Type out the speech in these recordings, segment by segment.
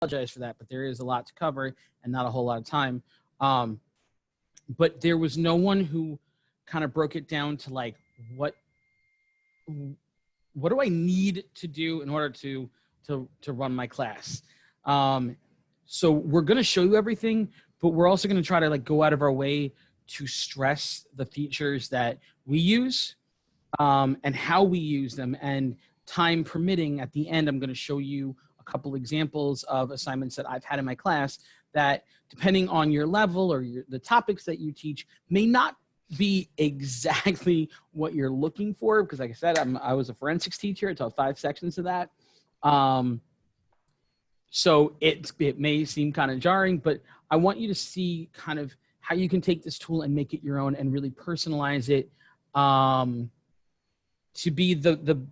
apologize for that, but there is a lot to cover and not a whole lot of time. But there was no one who kind of broke it down to like, what do I need to do in order to run my class? So we're going to show you everything, but we're also going to try to like go out of our way to stress the features that we use and how we use them. And time permitting, at the end, I'm going to show you a couple examples of assignments that I've had in my class that, depending on your level or the topics that you teach, may not be exactly what you're looking for. Because like I said, I was a forensics teacher. I taught 5 sections of that. So it may seem kind of jarring, but I want you to see kind of how you can take this tool and make it your own and really personalize it to be the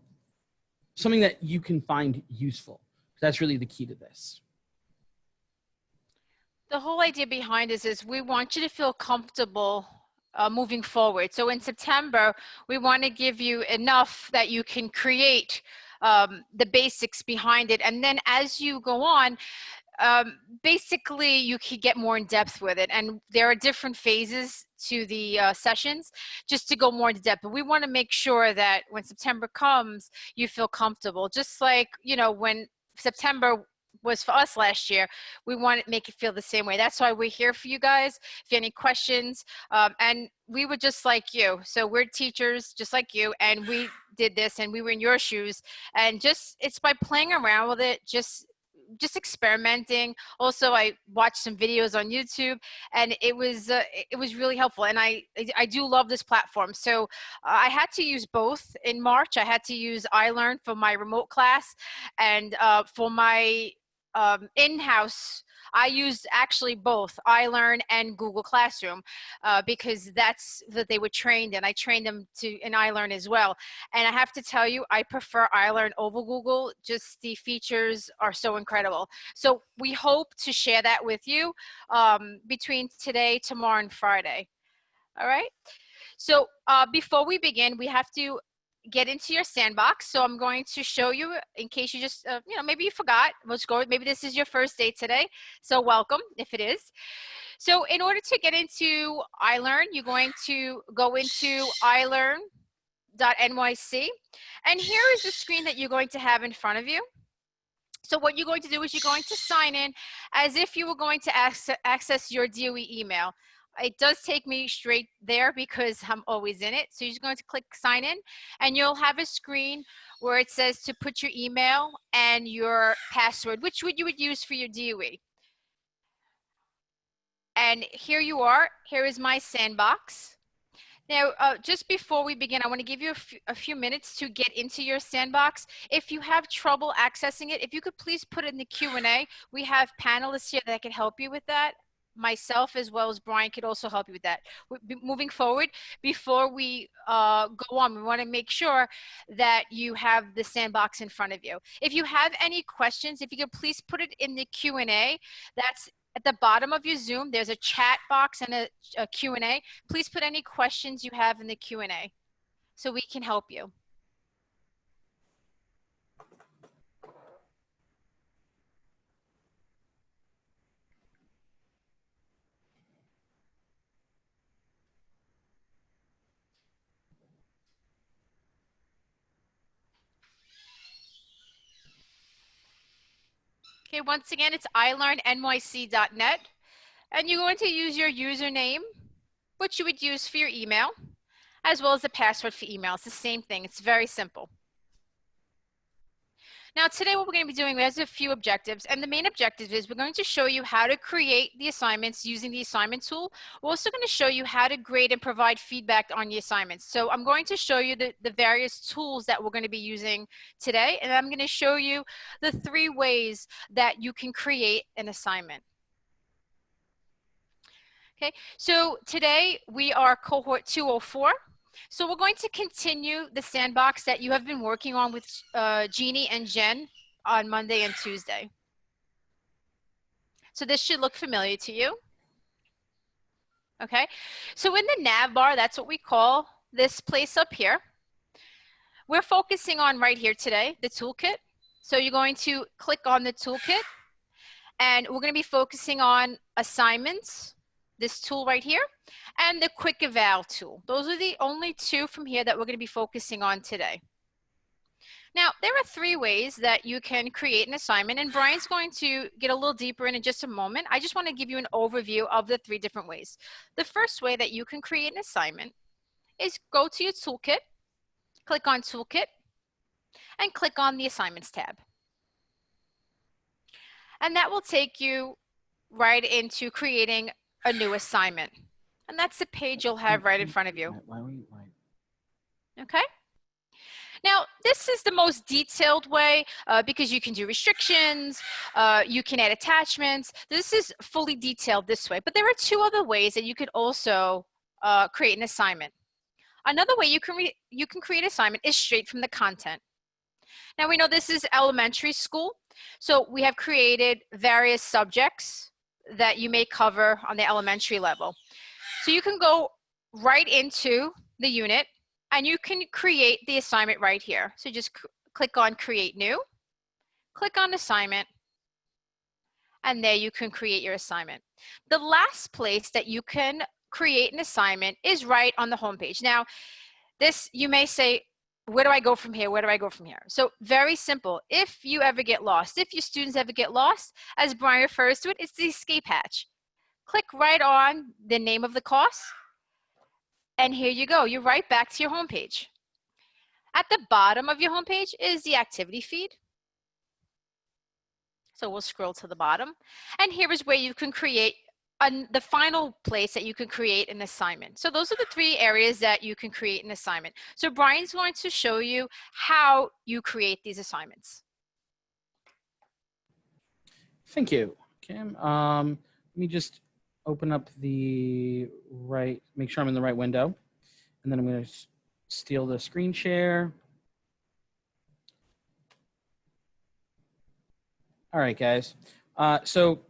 something that you can find useful. That's really the key to this. The whole idea behind this is we want you to feel comfortable moving forward. So in September, we want to give you enough that you can create the basics behind it. And then as you go on, basically you can get more in depth with it. And there are different phases to the sessions just to go more into depth. But we want to make sure that when September comes, you feel comfortable. Just like, you know, when September was for us last year, we want to make it feel the same way. That's why we're here for you guys. If you have any questions, and we were just like you. So we're teachers just like you, and we did this and we were in your shoes, and just, it's by playing around with it, just experimenting. Also, I watched some videos on YouTube, and it was really helpful. And I do love this platform. So I had to use both in March. I had to use iLearn for my remote class, and for my in-house, I used actually both iLearn and Google Classroom because that's what they were trained in. I trained them in iLearn as well. And I have to tell you, I prefer iLearn over Google. Just the features are so incredible. So we hope to share that with you between today, tomorrow, and Friday. All right. So before we begin, we have to get into your sandbox. So I'm going to show you, in case you just, you know, maybe you forgot. Let's go. Maybe this is your first day today. So welcome, if it is. So in order to get into iLearn, you're going to go into iLearn.NYC. And here is the screen that you're going to have in front of you. So what you're going to do is you're going to sign in as if you were going to access your DOE email. It does take me straight there because I'm always in it. So you're just going to click sign in, and you'll have a screen where it says to put your email and your password, which you would use for your DOE. And here you are. Here is my sandbox. Now, just before we begin, I want to give you a few minutes to get into your sandbox. If you have trouble accessing it, if you could please put it in the Q&A. We have panelists here that can help you with that. Myself as well as Brian could also help you with that. Moving forward, before we go on, we want to make sure that you have the sandbox in front of you. If you have any questions, if you could please put it in the Q&A. That's at the bottom of your Zoom. There's a chat box and a Q&A. Please put any questions you have in the Q&A so we can help you. Okay, once again, it's iLearnNYC.net, and you're going to use your username, which you would use for your email, as well as the password for email. It's the same thing. It's very simple. Now, today what we're going to be doing, we have a few objectives, and the main objective is we're going to show you how to create the assignments using the assignment tool. We're also going to show you how to grade and provide feedback on the assignments. So I'm going to show you the various tools that we're going to be using today, and I'm going to show you the 3 ways that you can create an assignment. Okay, so today we are cohort 204. So we're going to continue the sandbox that you have been working on with Jeannie and Jen on Monday and Tuesday. So this should look familiar to you. Okay, so in the nav bar, that's what we call this place up here. We're focusing on right here today, the toolkit. So you're going to click on the toolkit, And we're going to be focusing on assignments, this tool right here, and the quick eval tool. Those are the only two from here that we're going to be focusing on today. Now, there are 3 ways that you can create an assignment, and Brian's going to get a little deeper in just a moment. I just want to give you an overview of the 3 different ways. The first way that you can create an assignment is go to your toolkit, click on Toolkit, and click on the Assignments tab. And that will take you right into creating a new assignment. And that's the page you'll have right in front of you. Okay? Now, this is the most detailed way because you can do restrictions, you can add attachments. This is fully detailed this way, but there are 2 other ways that you could also create an assignment. Another way you can create an assignment is straight from the content. Now, we know this is elementary school, so we have created various subjects that you may cover on the elementary level. So you can go right into the unit and you can create the assignment right here. So just click on Create New, click on Assignment, and there you can create your assignment. The last place that you can create an assignment is right on the homepage. Now, this, you may say, where do I go from here? Where do I go from here? So very simple. If you ever get lost, if your students ever get lost, as Brian refers to it, it's the escape hatch. Click right on the name of the course, and here you go. You're right back to your homepage. At the bottom of your homepage is the activity feed. So we'll scroll to the bottom, and here is where you can create the final place that you can create an assignment. So those are the 3 areas that you can create an assignment. So Brian's going to show you how you create these assignments. Thank you, Kim. Let me just open up the right, make sure I'm in the right window. And then I'm going to steal the screen share. All right, guys. So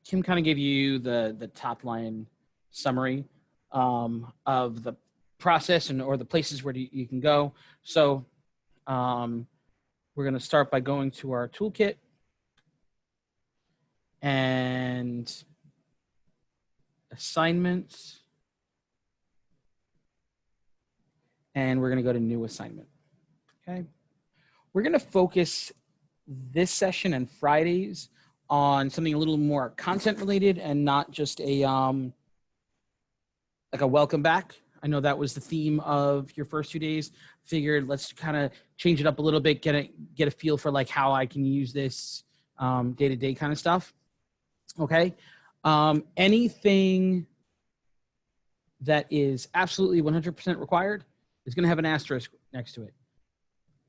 Kim kind of gave you the top line summary of the process or the places where you can go. So we're going to start by going to our toolkit and assignments. And we're going to go to new assignment. Okay. We're going to focus this session and Fridays on something a little more content related and not just a like a welcome back. I know that was the theme of your first 2 days. Figured let's kind of change it up a little bit, get a feel for like how I can use this day-to-day kind of stuff. Okay. Anything that is absolutely 100% required is going to have an asterisk next to it.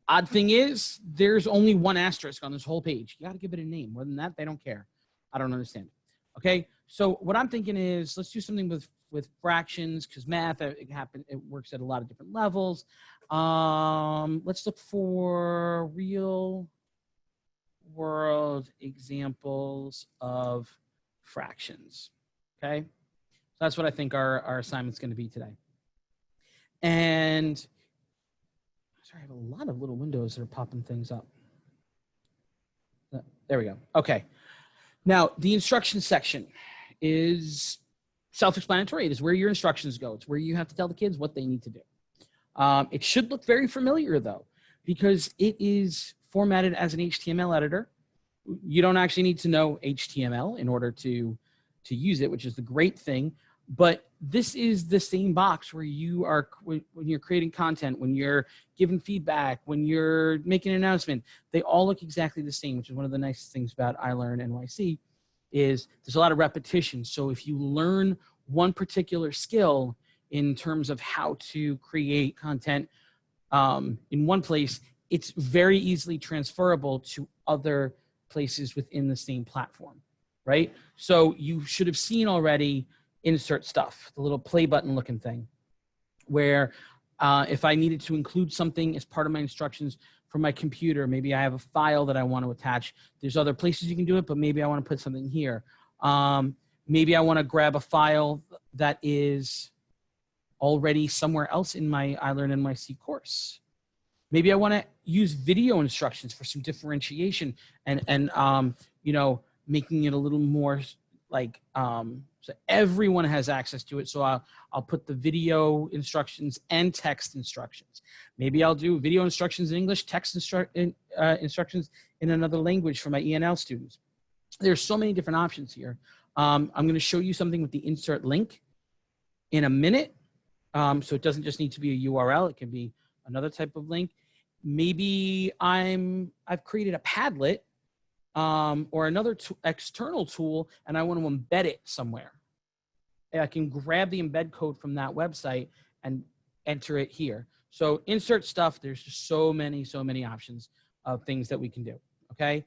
Odd thing is, there's only 1 asterisk on this whole page. You got to give it a name. More than that, they don't care. I don't understand. Okay, so what I'm thinking is, let's do something with fractions, because math, it works at a lot of different levels. Let's look for real world examples of fractions. Okay, so that's what I think our assignment's going to be today. And sorry, I have a lot of little windows that are popping things up. There we go. Okay. Now, the instructions section is self-explanatory. It is where your instructions go. It's where you have to tell the kids what they need to do. It should look very familiar, though, because it is formatted as an HTML editor. You don't actually need to know HTML in order to use it, which is the great thing. But this is the same box where you are, when you're creating content, when you're giving feedback, when you're making an announcement, they all look exactly the same, which is one of the nice things about iLearnNYC is there's a lot of repetition. So if you learn one particular skill in terms of how to create content in one place, it's very easily transferable to other places within the same platform, right? So you should have seen already insert stuff, the little play button looking thing, where if I needed to include something as part of my instructions for my computer, maybe I have a file that I want to attach. There's other places you can do it, but maybe I want to put something here. Maybe I want to grab a file that is already somewhere else in my iLearnNYC course. Maybe I want to use video instructions for some differentiation and you know, making it a little more like, so everyone has access to it. So I'll put the video instructions and text instructions. Maybe I'll do video instructions in English, text instructions in another language for my ENL students. There's so many different options here. I'm going to show you something with the insert link in a minute. So it doesn't just need to be a URL. It can be another type of link. Maybe I've created a Padlet or another external tool, and I want to embed it somewhere. I can grab the embed code from that website and enter it here. So insert stuff, there's just so many options of things that we can do, okay?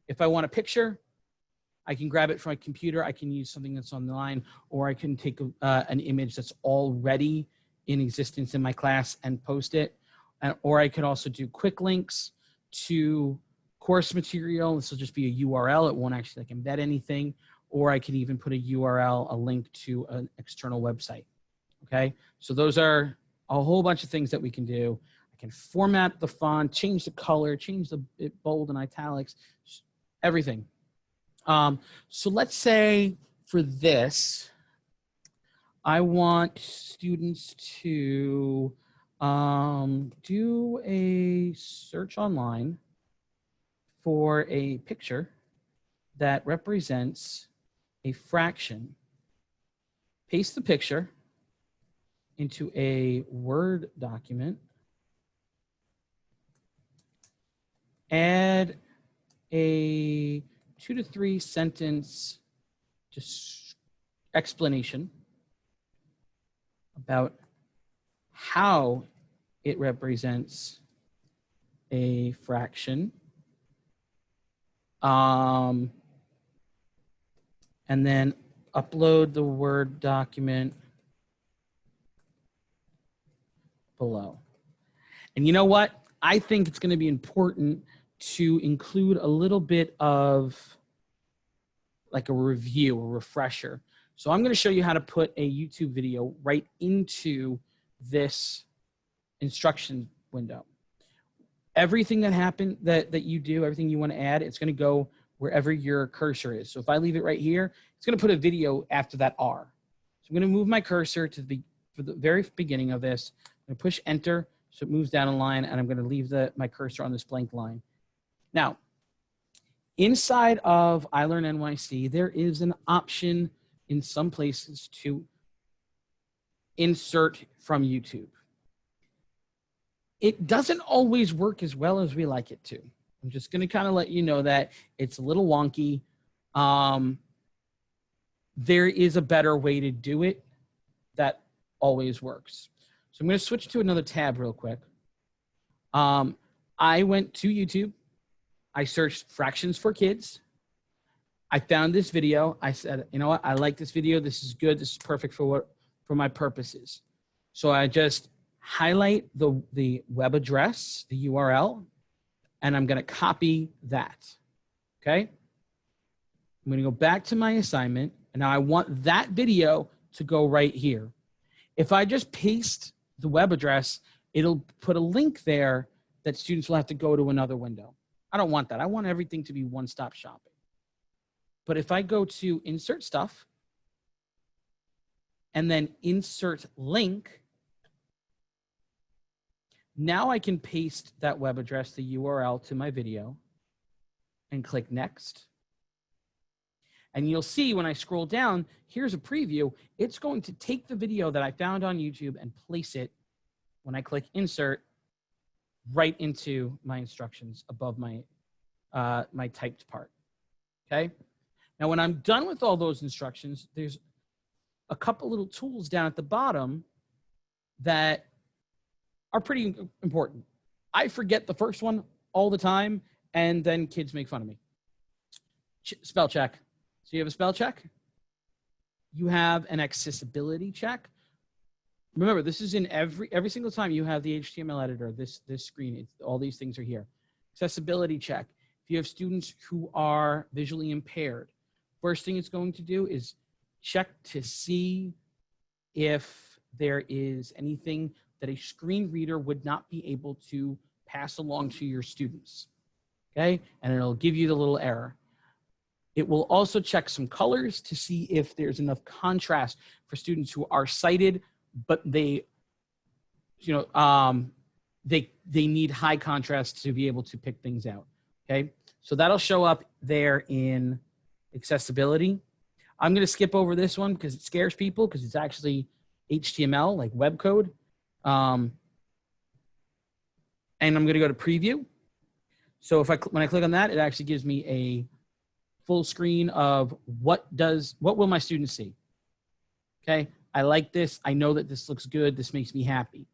If I want a picture, I can grab it from my computer. I can use something that's online, or I can take an image that's already in existence in my class and post it. Or I could also do quick links to course material. This will just be a URL. It won't actually like embed anything. Or I could even put a URL, a link to an external website. Okay, so those are a whole bunch of things that we can do. I can format the font, change the color, change it bold and italics, everything. So let's say for this, I want students to do a search online for a picture that represents a fraction. Paste the picture into a Word document. Add a 2 to 3 sentence just explanation about how it represents a fraction. And then upload the Word document below. And you know what? I think it's going to be important to include a little bit of like a review, a refresher. So I'm going to show you how to put a YouTube video right into this instruction window. Everything that happened, that you do, everything you want to add, it's going to go wherever your cursor is. So if I leave it right here, it's going to put a video after that R. So I'm going to move my cursor to for the very beginning of this. I'm going to push enter so it moves down a line, and I'm going to leave my cursor on this blank line. Now, inside of iLearnNYC, there is an option in some places to insert from YouTube. It doesn't always work as well as we like it to. I'm just going to kind of let you know that it's a little wonky. There is a better way to do it that always works. So I'm going to switch to another tab real quick. I went to YouTube. I searched fractions for kids. I found this video. I said, you know what? I like this video. This is good. This is perfect for my purposes. So I just highlight the web address, the URL, and I'm going to copy that. Okay. I'm going to go back to my assignment, and now I want that video to go right here. If I just paste the web address, it'll put a link there that students will have to go to another window. I don't want that. I want everything to be one-stop shopping. But if I go to insert stuff and then insert link, now I can paste that web address, the URL, to my video and click next. And you'll see when I scroll down, here's a preview. It's going to take the video that I found on YouTube and place it, when I click insert, right into my instructions above my, my typed part. Okay. Now, when I'm done with all those instructions, there's a couple little tools down at the bottom that are pretty important. I forget the first one all the time, and then kids make fun of me. Spell check. So you have a spell check. You have an accessibility check. Remember, this is in every single time you have the HTML editor, this screen, all these things are here. Accessibility check. If you have students who are visually impaired, first thing it's going to do is check to see if there is anything that a screen reader would not be able to pass along to your students. Okay, and it'll give you the little error. It will also check some colors to see if there's enough contrast for students who are sighted, but they, they need high contrast to be able to pick things out. Okay, so that'll show up there in accessibility. I'm going to skip over this one because it scares people because it's actually HTML, like web code. And I'm going to go to preview. So when I click on that, it actually gives me a full screen of what will my students see. Okay, I like this. I know that this looks good. This makes me happy.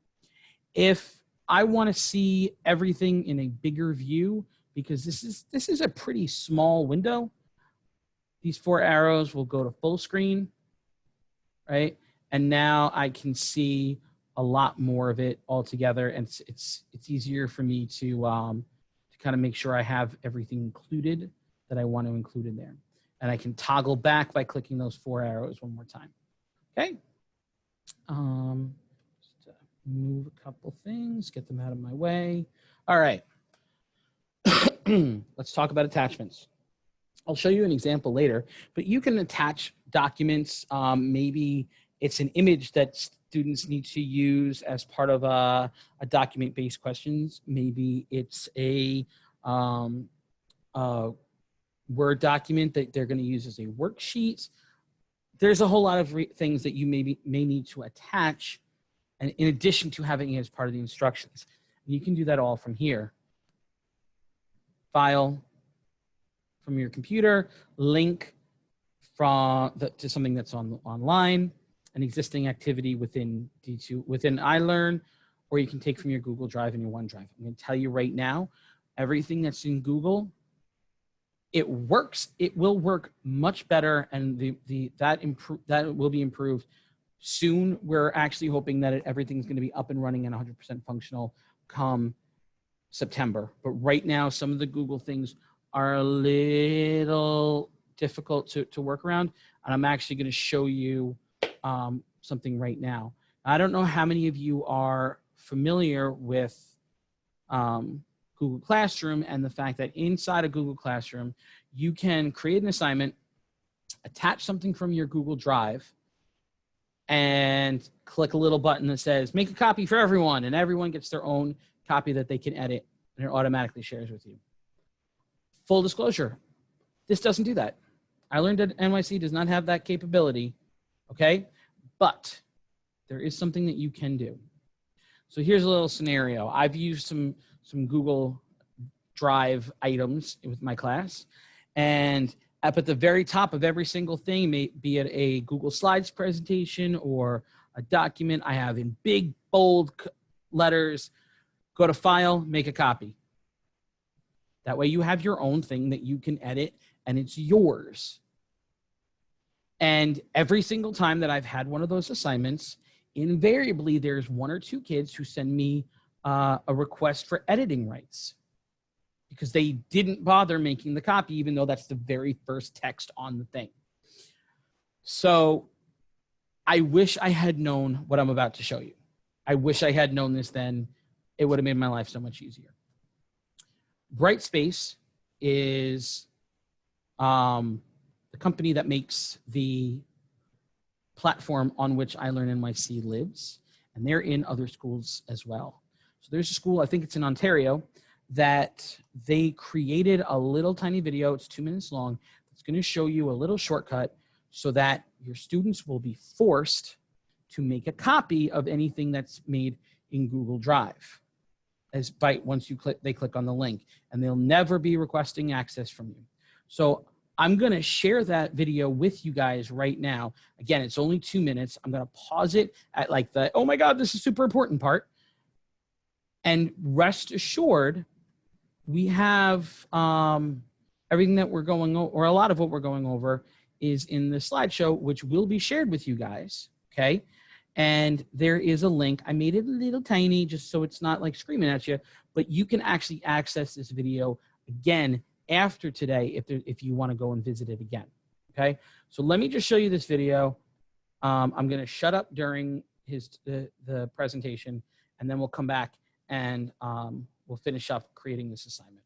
If I want to see everything in a bigger view, because this is a pretty small window, these 4 arrows will go to full screen, right? And now I can see a lot more of it all together, and it's easier for me to kind of make sure I have everything included that I want to include in there. And I can toggle back by clicking those 4 arrows one more time. Okay. Just move a couple things, get them out of my way. All right. Let's talk about attachments. I'll show you an example later, but you can attach documents. Maybe it's an image that students need to use as part of a document-based questions. Maybe it's a Word document that they're going to use as a worksheet. There's a whole lot of things that you may need to attach, and in addition to having it as part of the instructions. And you can do that all from here. File from your computer, link to something that's online, an existing activity within iLearn, or you can take from your Google Drive and your OneDrive. I'm going to tell you right now, everything that's in Google, it works. It will work much better, and that will be improved soon. We're actually hoping that everything's going to be up and running and 100% functional come September. But right now, some of the Google things are a little difficult to work around, and I'm actually going to show you something right now. I don't know how many of you are familiar with Google Classroom and the fact that inside of Google Classroom, you can create an assignment, attach something from your Google Drive, and click a little button that says, make a copy for everyone, and everyone gets their own copy that they can edit, and it automatically shares with you. Full disclosure, this doesn't do that. iLearnNYC does not have that capability, okay? But there is something that you can do. So here's a little scenario. I've used some Google Drive items with my class, and up at the very top of every single thing, be it a Google Slides presentation or a document, I have in big, bold letters, go to File, make a copy. That way you have your own thing that you can edit, and it's yours. And every single time that I've had one of those assignments, invariably there's 1 or 2 kids who send me a request for editing rights because they didn't bother making the copy, even though that's the very first text on the thing. So I wish I had known what I'm about to show you. I wish I had known this then. It would have made my life so much easier. Brightspace is the company that makes the platform on which iLearnNYC lives, and they're in other schools as well. So there's a school, I think it's in Ontario, that they created a little tiny video, it's 2 minutes long, it's going to show you a little shortcut so that your students will be forced to make a copy of anything that's made in Google Drive. Once they click on the link, and they'll never be requesting access from you. So I'm going to share that video with you guys right now. Again, it's only 2 minutes. I'm going to pause it at like the, oh my God, this is super important part. And rest assured, we have everything that we're going over, or a lot of what we're going over is in the slideshow, which will be shared with you guys, okay? And there is a link. I made it a little tiny just so it's not like screaming at you, but you can actually access this video again after today if you want to go and visit it again, okay? So let me just show you this video. I'm going to shut up during the presentation, and then we'll come back and we'll finish up creating this assignment.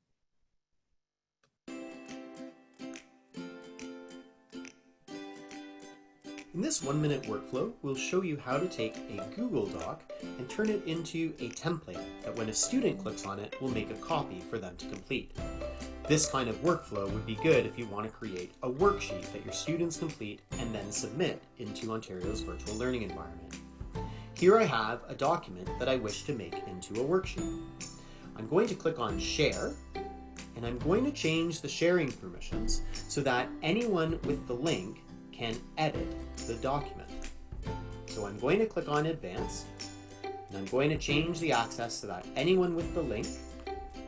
In this 1-minute workflow, we'll show you how to take a Google Doc and turn it into a template that when a student clicks on it, will make a copy for them to complete. This kind of workflow would be good if you want to create a worksheet that your students complete and then submit into Ontario's virtual learning environment. Here I have a document that I wish to make into a worksheet. I'm going to click on Share, and I'm going to change the sharing permissions so that anyone with the link can edit the document. So I'm going to click on Advanced, and I'm going to change the access so that anyone with the link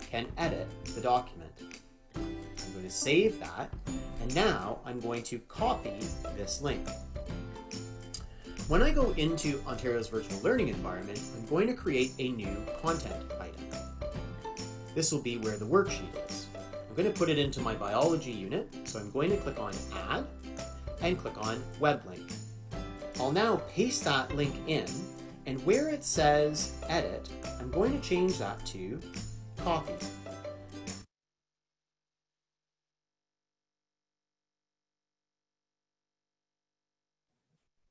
can edit the document. I'm going to save that, and now I'm going to copy this link. When I go into Ontario's virtual learning environment, I'm going to create a new content item. This will be where the worksheet is. I'm going to put it into my biology unit, so I'm going to click on Add and click on Web Link. I'll now paste that link in, and where it says Edit, I'm going to change that to Copy.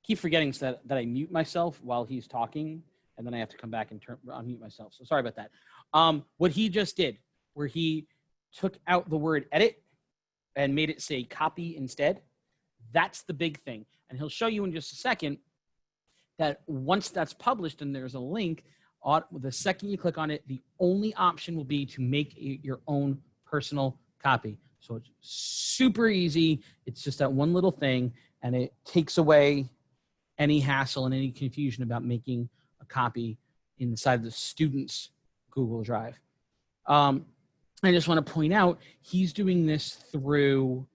Keep forgetting that I mute myself while he's talking, and then I have to come back and unmute myself. So sorry about that. What he just did, where he took out the word edit and made it say copy instead, that's the big thing. And he'll show you in just a second that once that's published and there's a link, the second you click on it, the only option will be to make your own personal copy. So it's super easy. It's just that one little thing, and it takes away any hassle and any confusion about making a copy inside the student's Google Drive. I just want to point out, he's doing this through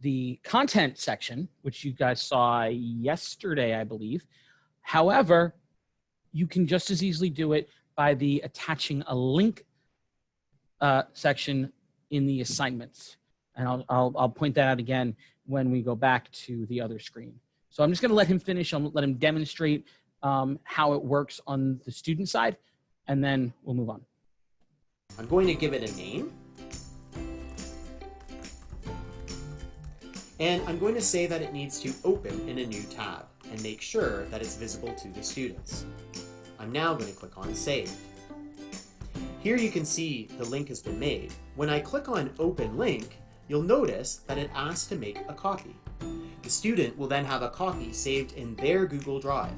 the content section, which you guys saw yesterday, I believe. However, you can just as easily do it by the attaching a link section in the assignments. And I'll point that out again when we go back to the other screen. So I'm just going to let him finish. I'll let him demonstrate how it works on the student side, and then we'll move on. I'm going to give it a name. And I'm going to say that it needs to open in a new tab and make sure that it's visible to the students. I'm now going to click on Save. Here you can see the link has been made. When I click on Open Link, you'll notice that it asks to make a copy. The student will then have a copy saved in their Google Drive.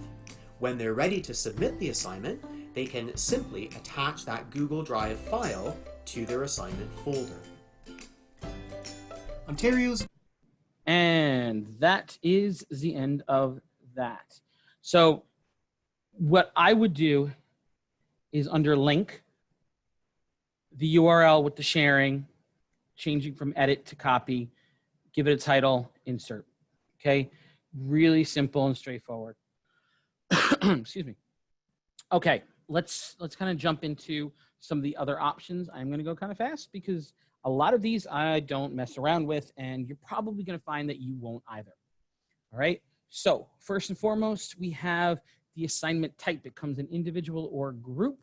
When they're ready to submit the assignment, they can simply attach that Google Drive file to their assignment folder. Ontario's. And that is the end of that. So what I would do is under link, the URL with the sharing, changing from edit to copy, give it a title, insert. Okay, really simple and straightforward. Excuse me. Okay, let's kind of jump into some of the other options. I'm going to go kind of fast because a lot of these I don't mess around with, and you're probably going to find that you won't either. All right, so first and foremost, we have the assignment type. It comes in individual or group.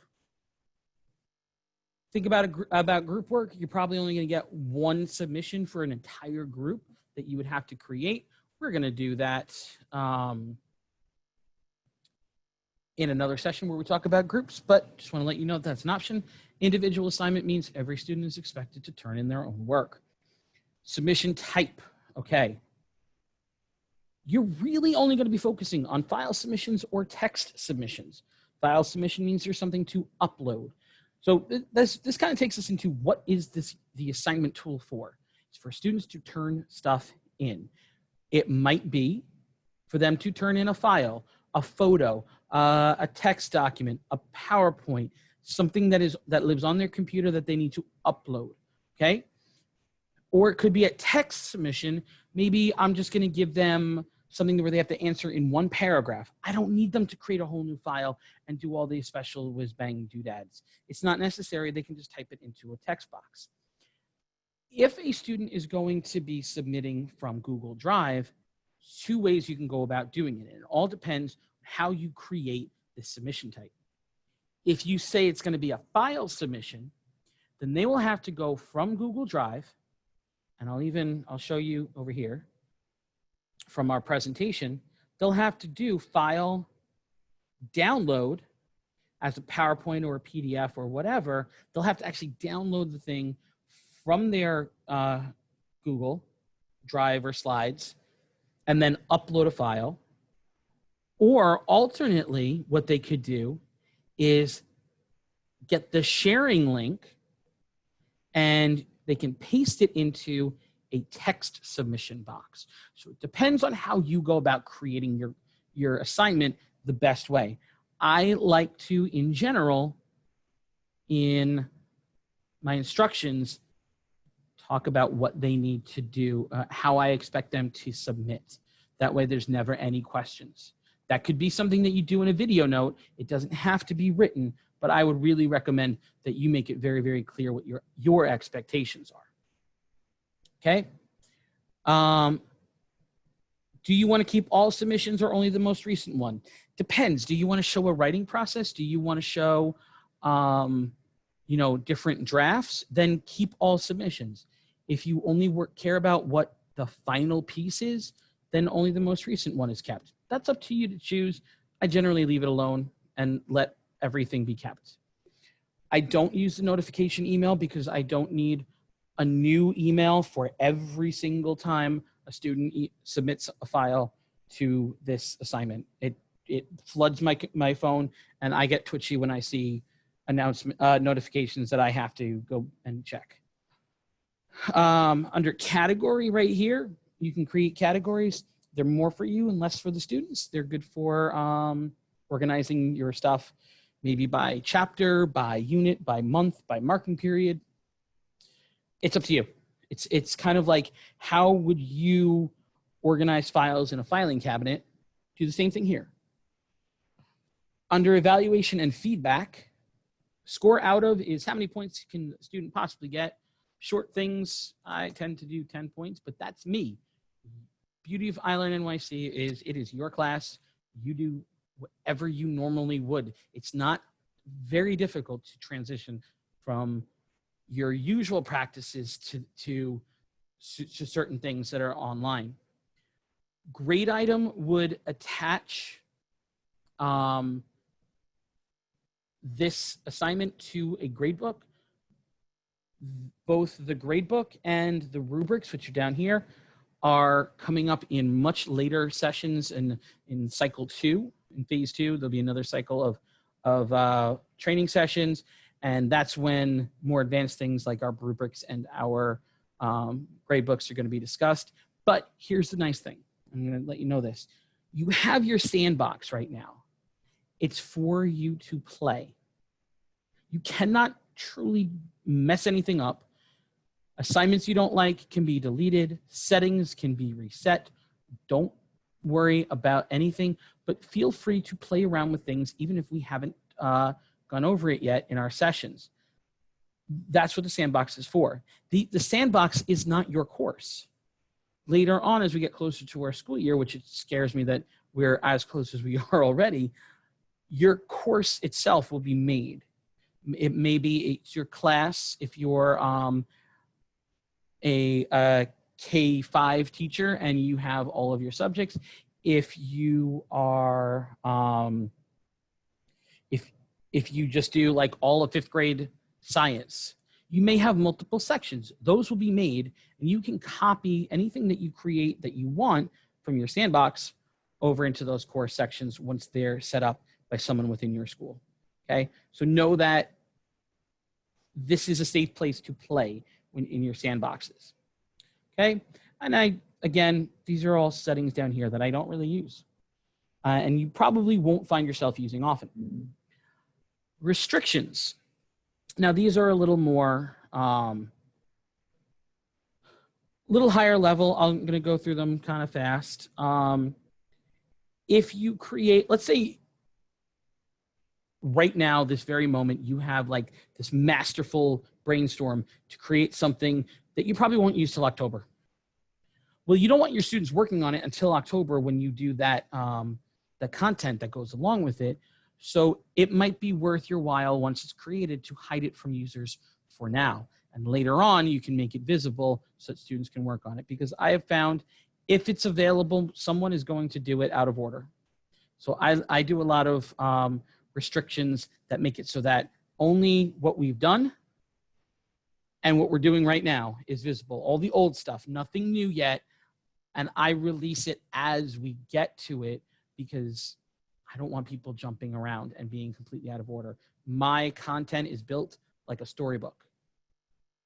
Think about group work. You're probably only going to get one submission for an entire group that you would have to create. We're going to do that in another session where we talk about groups, but just want to let you know that that's an option. Individual assignment means every student is expected to turn in their own work. Submission type, okay. You're really only going to be focusing on file submissions or text submissions. File submission means there's something to upload. So this kind of takes us into what is the assignment tool for? It's for students to turn stuff in. It might be for them to turn in a file, a photo, a text document, a PowerPoint, something that lives on their computer that they need to upload, okay? Or it could be a text submission. Maybe I'm just going to give them something where they have to answer in one paragraph. I don't need them to create a whole new file and do all these special whiz-bang doodads. It's not necessary. They can just type it into a text box. If a student is going to be submitting from Google Drive, two ways you can go about doing it. It all depends on how you create the submission type. If you say it's going to be a file submission, then they will have to go from Google Drive, and I'll show you over here from our presentation, they'll have to do file, download as a PowerPoint or a PDF or whatever. They'll have to actually download the thing from their Google Drive or Slides and then upload a file. Or alternately, what they could do is get the sharing link and they can paste it into a text submission box. So it depends on how you go about creating your assignment the best way. I like to, in general, in my instructions, talk about what they need to do, how I expect them to submit. That way there's never any questions. That could be something that you do in a video note. It doesn't have to be written, but I would really recommend that you make it very, very clear what your expectations are. Okay? Do you want to keep all submissions or only the most recent one? Depends. Do you want to show a writing process? Do you want to show, you know, different drafts? Then keep all submissions. If you only care about what the final piece is, then only the most recent one is kept. That's up to you to choose. I generally leave it alone and let everything be kept. I don't use the notification email because I don't need a new email for every single time a student submits a file to this assignment. It floods my phone and I get twitchy when I see notifications that I have to go and check. Under category right here, you can create categories. They're more for you and less for the students. They're good for organizing your stuff, maybe by chapter, by unit, by month, by marking period. It's up to you. It's kind of like, how would you organize files in a filing cabinet? Do the same thing here. Under evaluation and feedback, score out of is how many points can a student possibly get. Short things, I tend to do 10 points, but that's me. Beauty of iLearnNYC is it is your class. You do whatever you normally would. It's not very difficult to transition from your usual practices to certain things that are online. Grade item would attach this assignment to a grade book. Both the grade book and the rubrics, which are down here, are coming up in much later sessions in cycle 2, in phase 2. There'll be another cycle of training sessions, and that's when more advanced things like our rubrics and our grade books are going to be discussed. But here's the nice thing. I'm going to let you know this. You have your sandbox right now. It's for you to play. You cannot truly mess anything up. Assignments you don't like can be deleted. Settings can be reset. Don't worry about anything, but feel free to play around with things even if we haven't gone over it yet in our sessions. That's what the sandbox is for. The sandbox is not your course. Later on, as we get closer to our school year, which it scares me that we're as close as we are already, your course itself will be made. It may be it's your class if you're a K-5 teacher and you have all of your subjects. If you are, if you just do like all of 5th grade science, you may have multiple sections. Those will be made and you can copy anything that you create that you want from your sandbox over into those course sections once they're set up by someone within your school. Okay, so know that this is a safe place to play when in your sandboxes. Okay, and again, these are all settings down here that I don't really use. And you probably won't find yourself using often. Restrictions. Now these are a little more, little higher level. I'm gonna go through them kind of fast. If you create, let's say right now, this very moment, you have like this masterful brainstorm to create something that you probably won't use till October. Well, you don't want your students working on it until October when you do that, the content that goes along with it. So it might be worth your while once it's created to hide it from users for now. And later on, you can make it visible so that students can work on it. Because I have found If it's available, someone is going to do it out of order. So I do a lot of restrictions that make it so that only what we've done and what we're doing right now is visible. All the old stuff, nothing new yet. And I release it as we get to it because I don't want people jumping around and being completely out of order. My content is built like a storybook.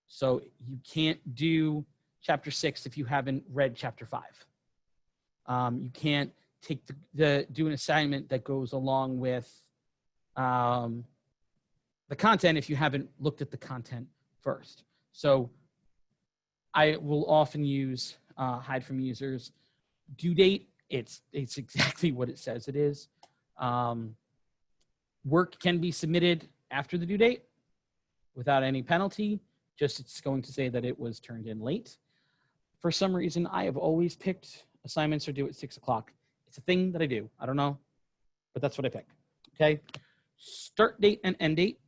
So you can't do chapter 6 if you haven't read chapter 5. You can't take do an assignment that goes along with the content if you haven't looked at the content first. So I will often use hide from users. Due date, it's exactly what it says it is. Work can be submitted after the due date without any penalty. Just it's going to say that it was turned in late. For some reason, I have always picked assignments are due at 6 o'clock. It's a thing that I do. I don't know, but that's what I pick. Okay. Start date and end date.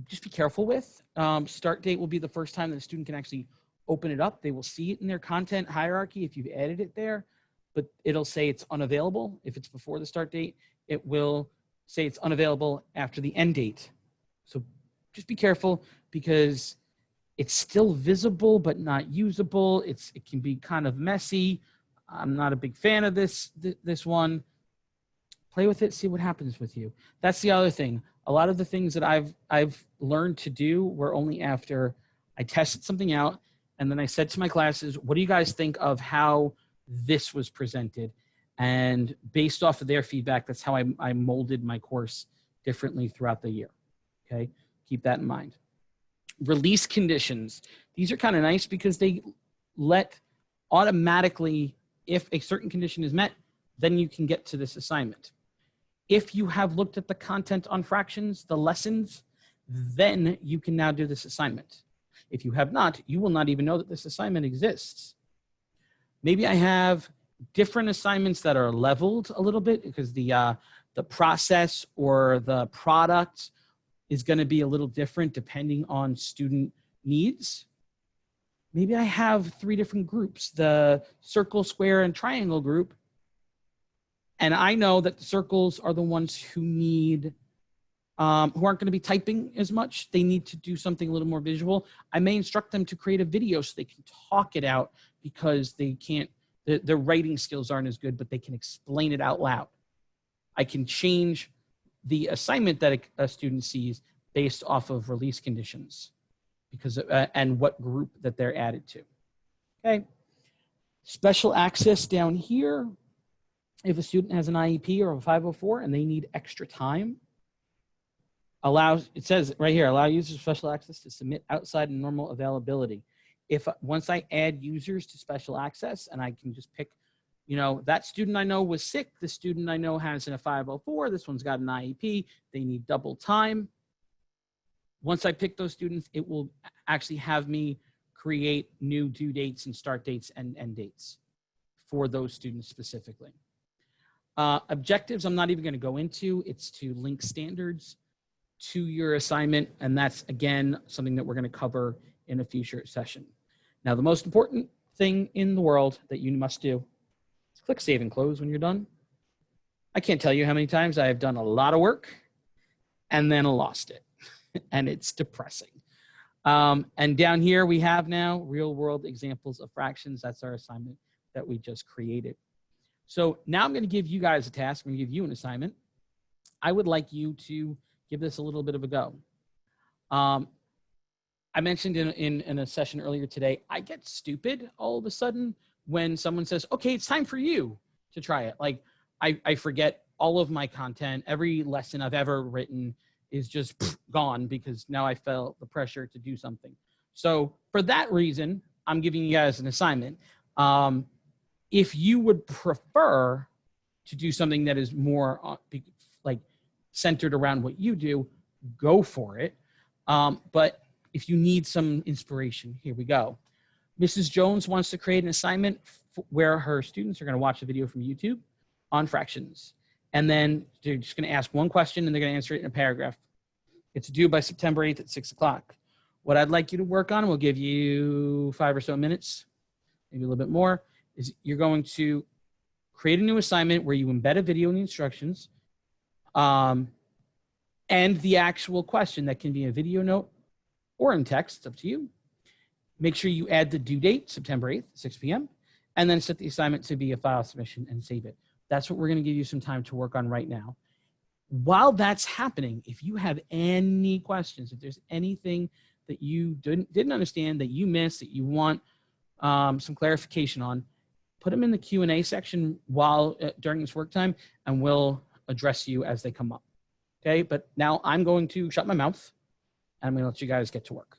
Just be careful with. Start date will be the first time that the student can actually open it up. They will see it in their content hierarchy if you've added it there, but it'll say it's unavailable. If it's before the start date, it will say it's unavailable after the end date. So just be careful because it's still visible, but not usable. It can be kind of messy. I'm not a big fan of this one. Play with it, see what happens with you. That's the other thing. A lot of the things that I've learned to do were only after I tested something out. And then I said to my classes, what do you guys think of how this was presented? And based off of their feedback, that's how I molded my course differently throughout the year. Okay, keep that in mind. Release conditions. These are kind of nice because they let automatically, if a certain condition is met, then you can get to this assignment. If you have looked at the content on fractions, the lessons, then you can now do this assignment. If you have not, you will not even know that this assignment exists. Maybe I have different assignments that are leveled a little bit because the process or the product is going to be a little different depending on student needs. Maybe I have 3 different groups, the circle, square, and triangle group. And I know that the circles are the ones who need, who aren't going to be typing as much. They need to do something a little more visual. I may instruct them to create a video so they can talk it out because they can't, their writing skills aren't as good, but they can explain it out loud. I can change the assignment that a student sees based off of release conditions because and what group that they're added to. Okay. Special access down here. If a student has an IEP or a 504 and they need extra time, it says right here, allow users special access to submit outside of normal availability. Once I add users to special access and I can just pick, you know, that student I know was sick, the student I know has a 504, this one's got an IEP, they need double time. Once I pick those students, it will actually have me create new due dates and start dates and end dates for those students specifically. Objectives, I'm not even going to go into. It's to link standards to your assignment. And that's, again, something that we're going to cover in a future session. Now, the most important thing in the world that you must do is click save and close when you're done. I can't tell you how many times I have done a lot of work and then lost it. And it's depressing. And down here we have now real world examples of fractions. That's our assignment that we just created. So now I'm going to give you guys a task. I'm going to give you an assignment. I would like you to give this a little bit of a go. I mentioned in a session earlier today, I get stupid all of a sudden when someone says, okay, it's time for you to try it. Like I forget all of my content. Every lesson I've ever written is just gone because now I felt the pressure to do something. So for that reason, I'm giving you guys an assignment. If you would prefer to do something that is more like centered around what you do, go for it. But if you need some inspiration, here we go. Mrs. Jones wants to create an assignment where her students are going to watch a video from YouTube on fractions. And then they're just going to ask one question and they're going to answer it in a paragraph. It's due by September 8th at 6 o'clock. What I'd like you to work on, we'll give you 5 or so minutes. maybe a little bit more, is you're going to create a new assignment where you embed a video in the instructions, and the actual question that can be a video note or in text, it's up to you. Make sure you add the due date, September 8th, 6 p.m., and then set the assignment to be a file submission and save it. That's what we're going to give you some time to work on right now. While that's happening, if you have any questions, if there's anything that you didn't understand, that you missed, that you want some clarification on, put them in the Q&A section while during this work time, and we'll address you as they come up. Okay, but now I'm going to shut my mouth, and I'm going to let you guys get to work.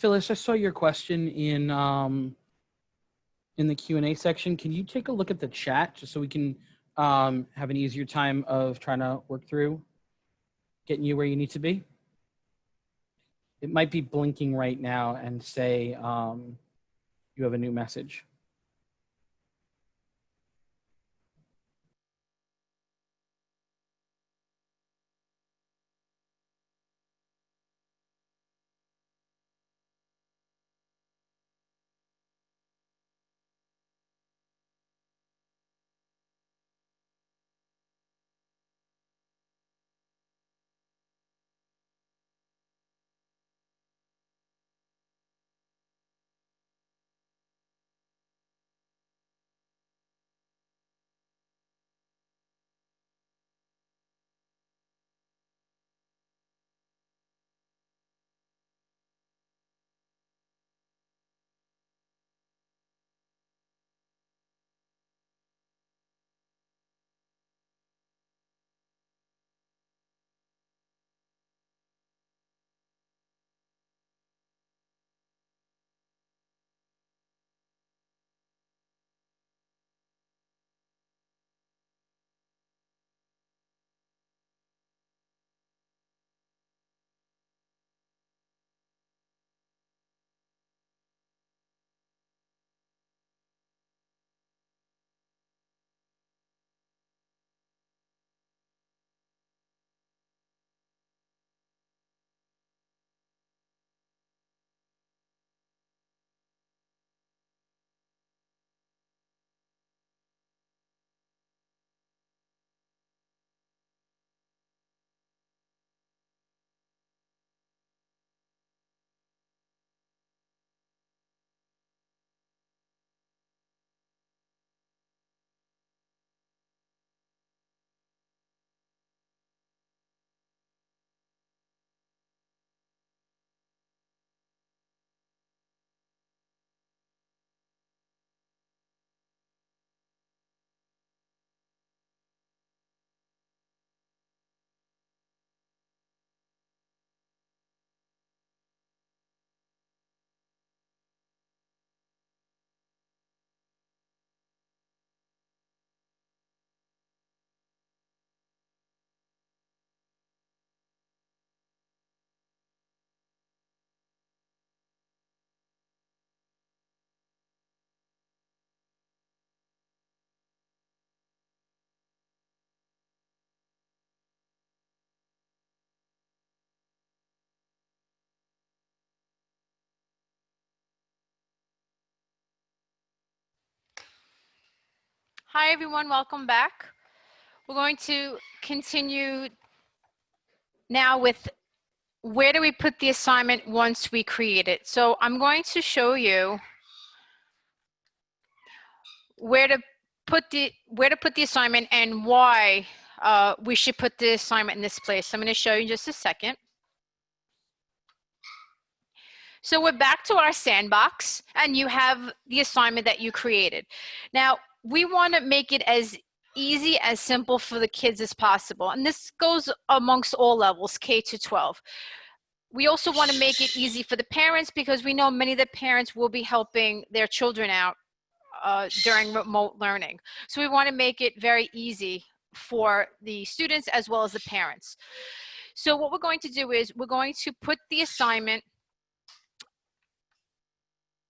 Phyllis, I saw your question in the Q&A section. Can you take a look at the chat just so we can have an easier time of trying to work through getting you where you need to be? It might be blinking right now and say you have a new message. Hi everyone, welcome back. We're going to continue now with where do we put the assignment once we create it. So I'm going to show you where to put the assignment and why we should put the assignment in this place. I'm going to show you in just a second. So we're back to our sandbox and you have the assignment that you created. Now we want to make it as easy, as simple for the kids as possible. And this goes amongst all levels, K to 12. We also want to make it easy for the parents because we know many of the parents will be helping their children out during remote learning. So we want to make it very easy for the students as well as the parents. So what we're going to do is we're going to put the assignment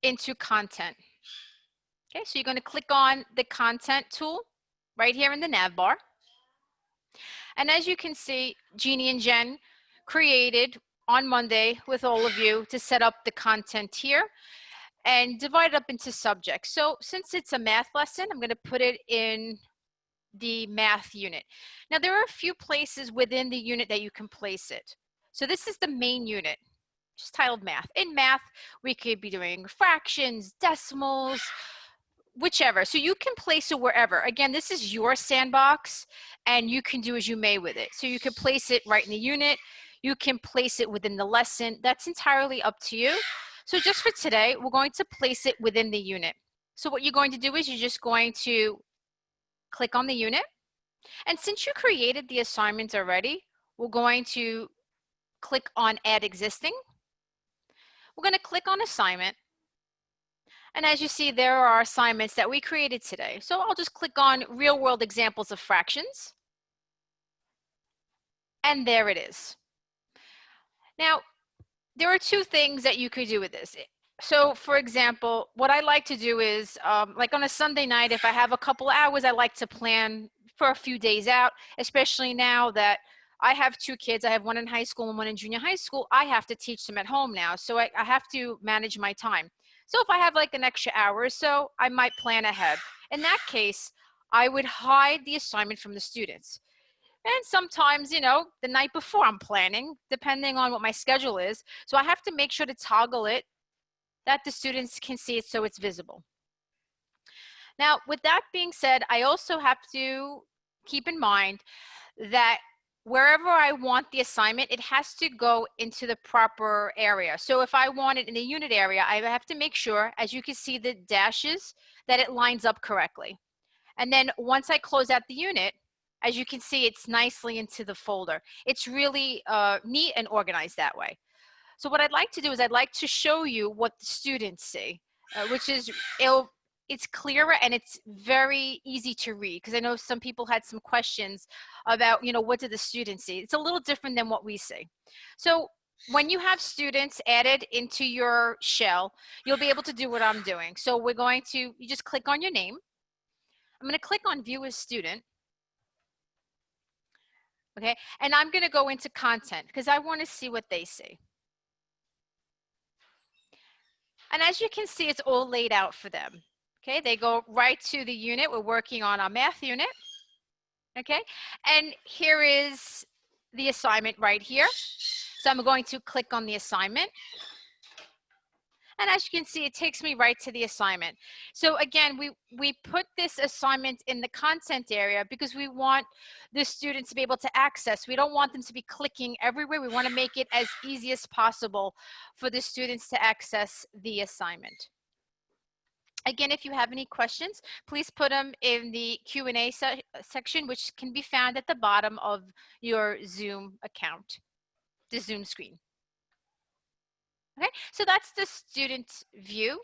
into content. Okay, so you're going to click on the content tool right here in the nav bar. And as you can see, Jeannie and Jen created on Monday with all of you to set up the content here and divide it up into subjects. So since it's a math lesson, I'm going to put it in the math unit. Now there are a few places within the unit that you can place it. So this is the main unit, just titled math. In math, we could be doing fractions, decimals, whichever. So you can place it wherever. Again, this is your sandbox and you can do as you may with it. So you can place it right in the unit. You can place it within the lesson. That's entirely up to you. So just for today, we're going to place it within the unit. So what you're going to do is you're just going to click on the unit. And since you created the assignment already, we're going to click on Add Existing. We're going to click on Assignment. And as you see, there are assignments that we created today. So I'll just click on Real World Examples of Fractions. And there it is. Now, there are two things that you could do with this. So for example, what I like to do is like on a Sunday night, if I have a couple hours, I like to plan for a few days out, especially now that I have two kids. I have one in high school and one in junior high school. I have to teach them at home now. So I have to manage my time. So if I have like an extra hour or so, I might plan ahead. In that case, I would hide the assignment from the students. And sometimes, you know, the night before I'm planning, depending on what my schedule is. So I have to make sure to toggle it that the students can see it so it's visible. Now, with that being said, I also have to keep in mind that wherever I want the assignment, it has to go into the proper area. So if I want it in the unit area, I have to make sure, as you can see the dashes, that it lines up correctly. And then once I close out the unit, as you can see, it's nicely into the folder. It's really neat and organized that way. So what I'd like to do is I'd like to show you what the students see, which is, it's clearer and it's very easy to read, because I know some people had some questions about, you know, what did the students see? It's a little different than what we see. So when you have students added into your shell, you'll be able to do what I'm doing. So we're going to, you just click on your name. I'm going to click on View as Student. Okay, and I'm going to go into content because I want to see what they see. And as you can see, it's all laid out for them. Okay, they go right to the unit. We're working on our math unit. Okay, and here is the assignment right here. So I'm going to click on the assignment. And as you can see, it takes me right to the assignment. So again, we put this assignment in the content area because we want the students to be able to access. We don't want them to be clicking everywhere. We want to make it as easy as possible for the students to access the assignment. Again, if you have any questions, please put them in the Q&A section, which can be found at the bottom of your Zoom account, the Zoom screen. Okay, so that's the student view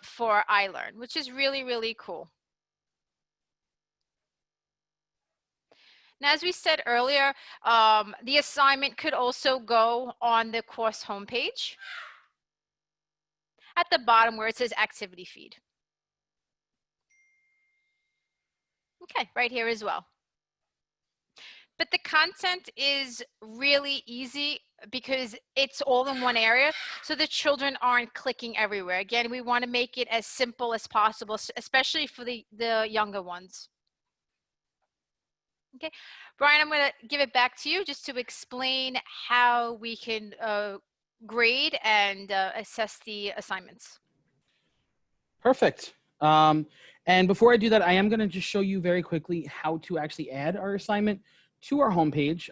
for iLearn, which is really, really cool. Now, as we said earlier, the assignment could also go on the course homepage at the bottom where it says activity feed. Okay, right here as well. But the content is really easy because it's all in one area, so the children aren't clicking everywhere. Again, we want to make it as simple as possible, especially for the younger ones. Okay, Brian, I'm going to give it back to you just to explain how we can grade and assess the assignments. Perfect. And before I do that, I am going to just show you very quickly how to actually add our assignment to our homepage.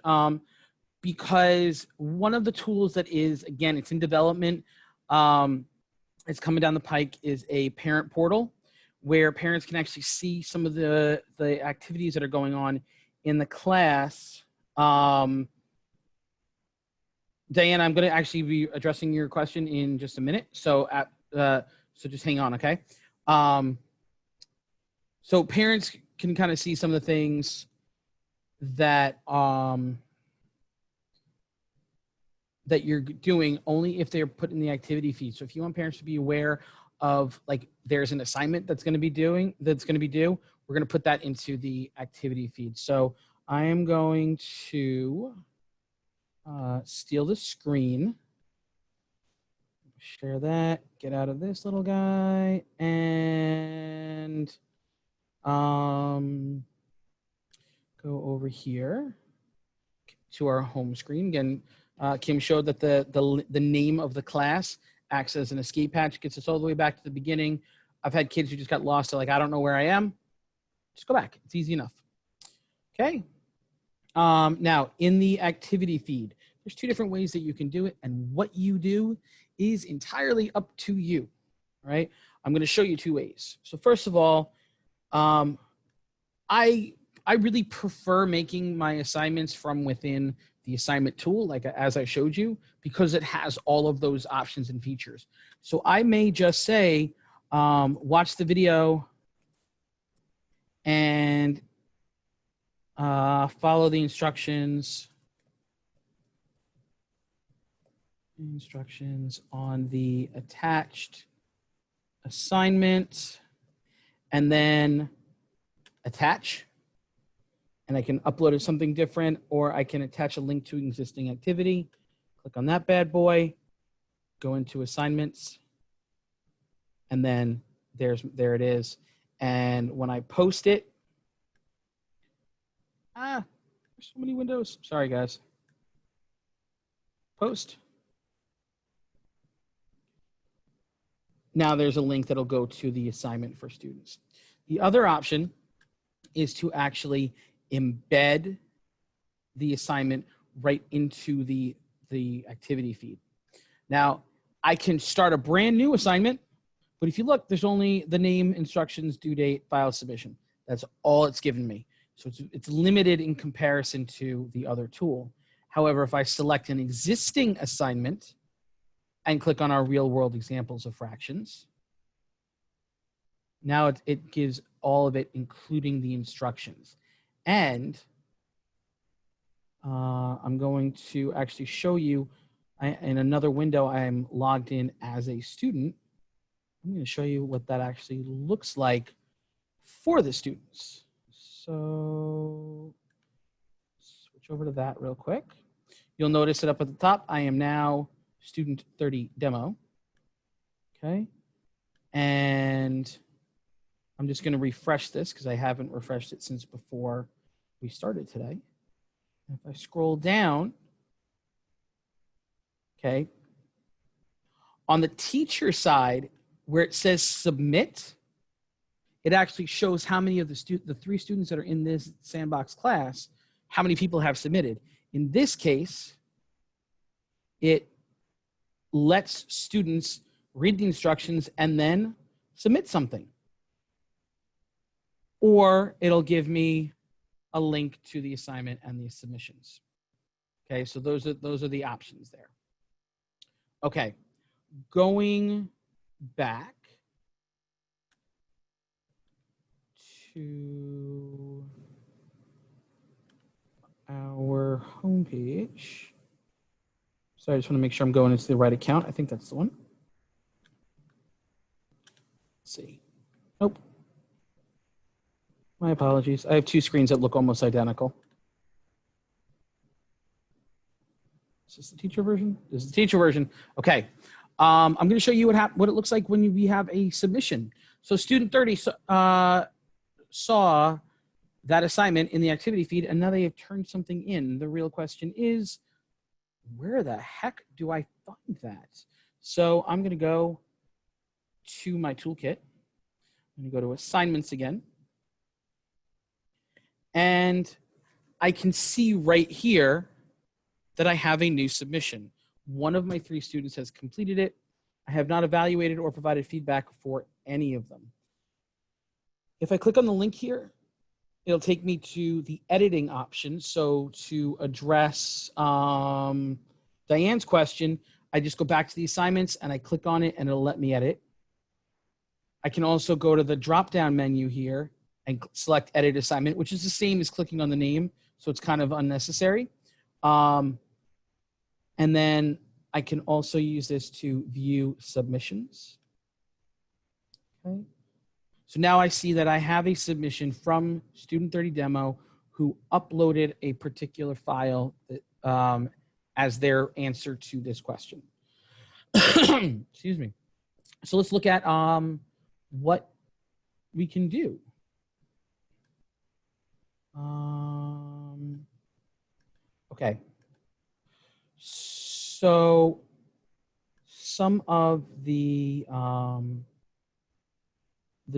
Because one of the tools that is, again, it's in development, it's coming down the pike, is a parent portal where parents can actually see some of the activities that are going on in the class. Diane, I'm going to actually be addressing your question in just a minute. So so just hang on, okay? So parents can kind of see some of the things that that you're doing only if they're put in the activity feed. So if you want parents to be aware of, like, there's an assignment that's going to be due, we're going to put that into the activity feed. So I am going to steal the screen, share that, get out of this little guy, and go over here to our home screen. Again, Kim showed that the name of the class acts as an escape hatch, gets us all the way back to the beginning. I've had kids who just got lost. They're like, I don't know where I am. Just go back. It's easy enough. Okay. Now, in the activity feed, there's two different ways that you can do it, and what you do is entirely up to you. All right. I'm going to show you two ways. So first of all, I really prefer making my assignments from within the assignment tool, like as I showed you, because it has all of those options and features. So I may just say, watch the video and follow the instructions on the attached assignment, and then attach. And I can upload something different, or I can attach a link to an existing activity. Click on that bad boy, go into assignments, and then there it is. And when I post it, there's so many windows. Sorry, guys. Post. Now there's a link that'll go to the assignment for students. The other option is to actually embed the assignment right into the activity feed. Now, I can start a brand new assignment, but if you look, there's only the name, instructions, due date, file submission. That's all it's given me. So it's limited in comparison to the other tool. However, if I select an existing assignment and click on our real world examples of fractions, now it gives all of it, including the instructions. And I'm going to actually show you in another window. I'm logged in as a student. I'm going to show you what that actually looks like for the students. So switch over to that real quick. You'll notice it up at the top. I am now student 30 demo. Okay. And I'm just going to refresh this because I haven't refreshed it since before we started today. If I scroll down, okay, on the teacher side where it says submit, it actually shows how many of the 3 students that are in this sandbox class, how many people have submitted. In this case, it lets students read the instructions and then submit something. Or it'll give me a link to the assignment and the submissions. Okay, so those are the options there. Okay, going back to our homepage. So I just want to make sure I'm going into the right account. I think that's the one. Let's see. Nope. My apologies. I have 2 screens that look almost identical. Is this the teacher version? This is the teacher version. Okay. I'm going to show you what it looks like when we have a submission. So student 30 saw that assignment in the activity feed, and now they have turned something in. The real question is, where the heck do I find that? So I'm going to go to my toolkit. I'm going to go to assignments again. And I can see right here that I have a new submission. One of my 3 students has completed it. I have not evaluated or provided feedback for any of them. If I click on the link here, it'll take me to the editing option. So to address Diane's question, I just go back to the assignments and I click on it and it'll let me edit. I can also go to the drop-down menu here and select edit assignment, which is the same as clicking on the name. So it's kind of unnecessary. And then I can also use this to view submissions. Okay. So now I see that I have a submission from Student 30 Demo who uploaded a particular file that, as their answer to this question. Excuse me. So let's look at what we can do. Okay. So some of the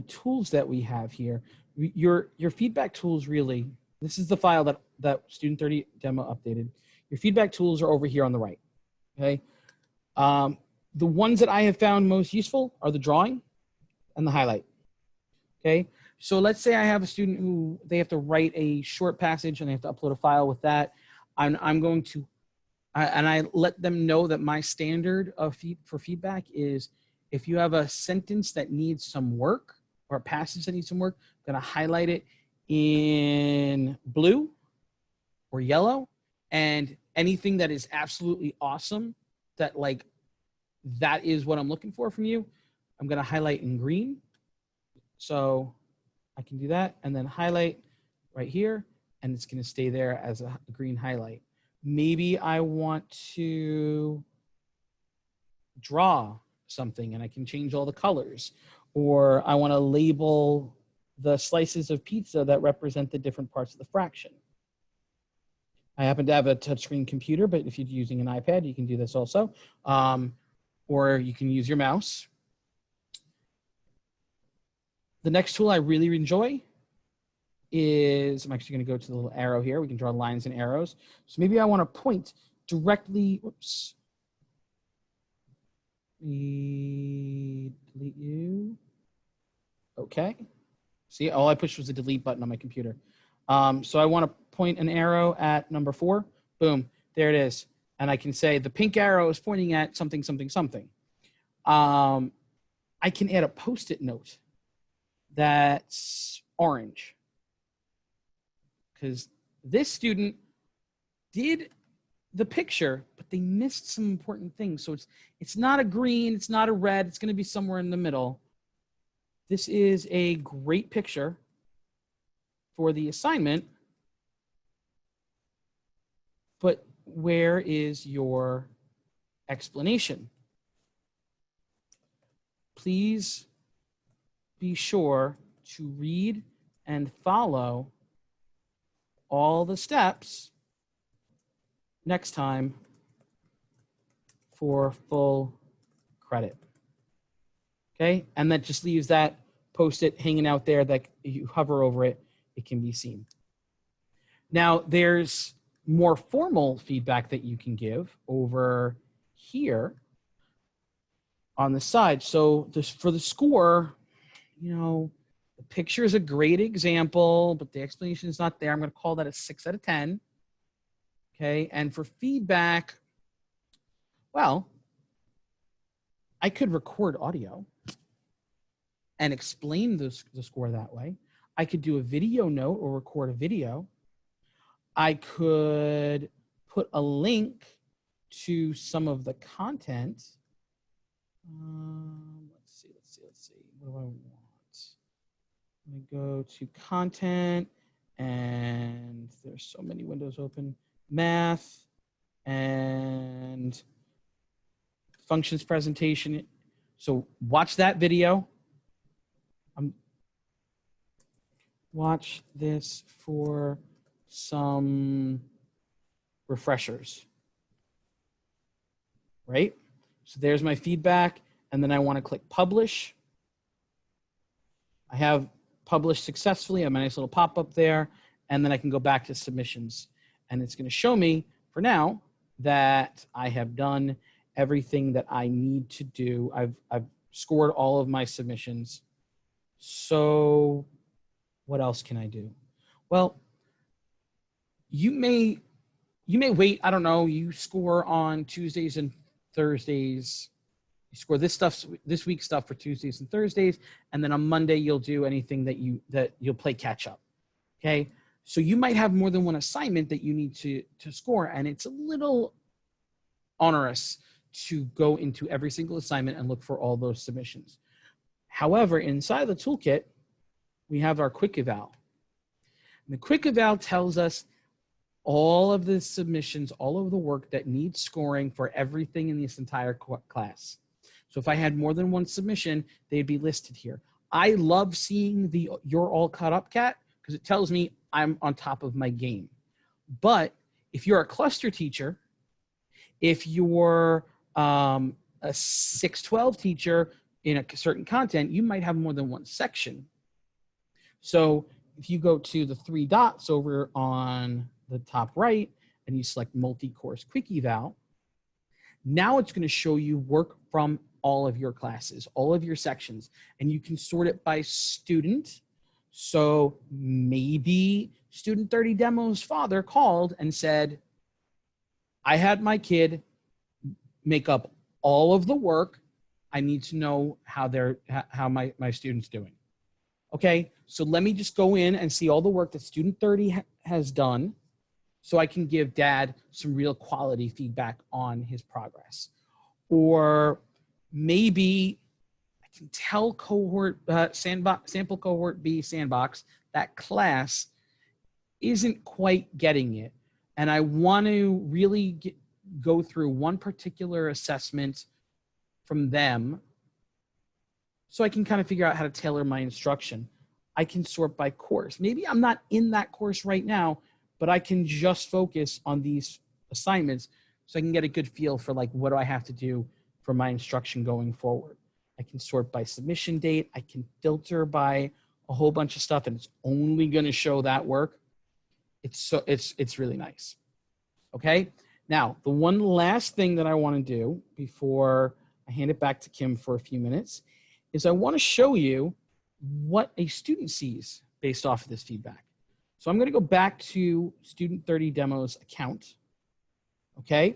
tools that we have here, your feedback tools really, this is the file that Student 30 Demo updated. Your feedback tools are over here on the right, okay? The ones that I have found most useful are the drawing and the highlight, okay? So let's say I have a student who, they have to write a short passage and they have to upload a file with that. I'm going to, and I let them know that my standard for feedback is if you have a sentence that needs some work or a passage that needs some work, I'm going to highlight it in blue or yellow, and anything that is absolutely awesome that like, that is what I'm looking for from you, I'm going to highlight in green. So I can do that and then highlight right here, and it's going to stay there as a green highlight. Maybe I want to draw something and I can change all the colors, or I want to label the slices of pizza that represent the different parts of the fraction. I happen to have a touchscreen computer, but if you're using an iPad, you can do this also. Or you can use your mouse. The next tool I really enjoy is, I'm actually going to go to the little arrow here. We can draw lines and arrows. So maybe I want to point directly, whoops. We delete you. Okay. See, all I pushed was the delete button on my computer. So I want to point an arrow at number 4. Boom, there it is. And I can say the pink arrow is pointing at something, something, something. I can add a Post-it note that's orange, because this student did the picture, but they missed some important things. So it's not a green, it's not a red, it's going to be somewhere in the middle. This is a great picture for the assignment, but where is your explanation? Please be sure to read and follow all the steps next time for full credit. Okay, and that just leaves that Post-it hanging out there that you hover over it, it can be seen. Now there's more formal feedback that you can give over here on the side. So this, for the score, you know, the picture is a great example, but the explanation is not there. I'm going to call that a 6 out of 10. Okay, and for feedback, well, I could record audio and explain the score that way. I could do a video note or record a video. I could put a link to some of the content. Let's see. What do I want? I'm gonna go to content, and there's so many windows open. Math and functions presentation. So watch that video. Watch this for some refreshers, right? So there's my feedback, and then I want to click publish. I have published successfully. I have my nice little pop-up there, and then I can go back to submissions, and it's going to show me for now that I have done everything that I need to do. I've scored all of my submissions. So what else can I do? Well, you may wait, I don't know, you score on Tuesdays and Thursdays. You score this week's stuff for Tuesdays and Thursdays, and then on Monday you'll do anything that you'll play catch up. Okay? So you might have more than one assignment that you need to score, and it's a little onerous to go into every single assignment and look for all those submissions. However, inside the toolkit, we have our quick eval. And the quick eval tells us all of the submissions, all of the work that needs scoring for everything in this entire class. So if I had more than one submission, they'd be listed here. I love seeing the "you're all caught up" cat because it tells me I'm on top of my game. But if you're a cluster teacher, if you're a 612 teacher in a certain content, you might have more than one section. So if you go to the 3 dots over on the top right and you select multi-course quick eval, now it's going to show you work from all of your classes, all of your sections, and you can sort it by student. So maybe student 30 demo's father called and said, I had my kid make up all of the work. I need to know how my student's doing. Okay, so let me just go in and see all the work that student 30 has done so I can give dad some real quality feedback on his progress. Or maybe I can tell cohort sample cohort B sandbox that class isn't quite getting it. And I want to really go through one particular assessment from them so I can kind of figure out how to tailor my instruction. I can sort by course. Maybe I'm not in that course right now, but I can just focus on these assignments so I can get a good feel for like, what do I have to do for my instruction going forward? I can sort by submission date. I can filter by a whole bunch of stuff, and it's only going to show that work. It's really nice. Okay. Now, the one last thing that I want to do before I hand it back to Kim for a few minutes is I want to show you what a student sees based off of this feedback. So I'm going to go back to student 30 demo's account. Okay.